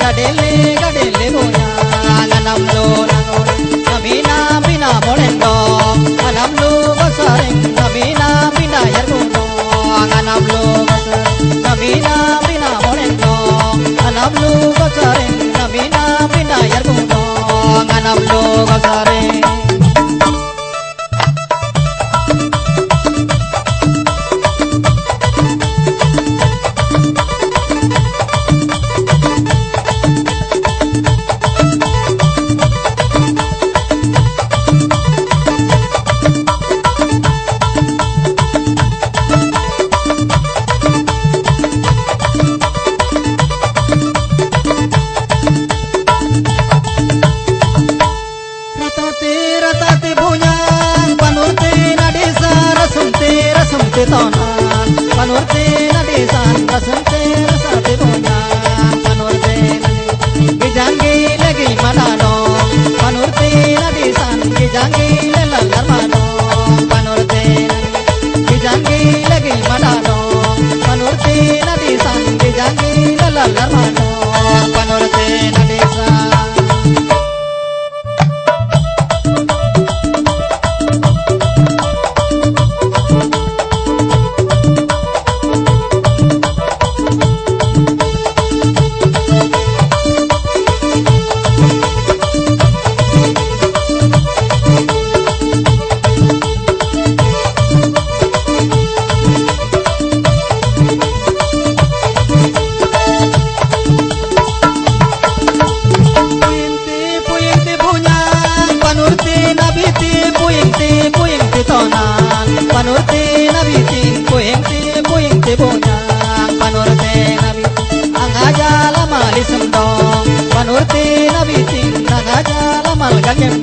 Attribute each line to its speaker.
Speaker 1: gadele gadele punya nganam lo namina mina molendo nganam lo basareng namina mina yarguno nganam lo basar namina mina molendo nganam lo basareng namina mina yarguno nganam lo basareng. Tonan panurte na desan rasante rasate punya panurte gijangi lagi manano panurte na desan gijangi lalar mano panurte gijangi lagi manano panurte na desan gijangi lalar mano panurte na desan. Panurte nabitin puing te bonyang panurte nabi angaja la malisem dong panurte nabitin angaja la mal ganyem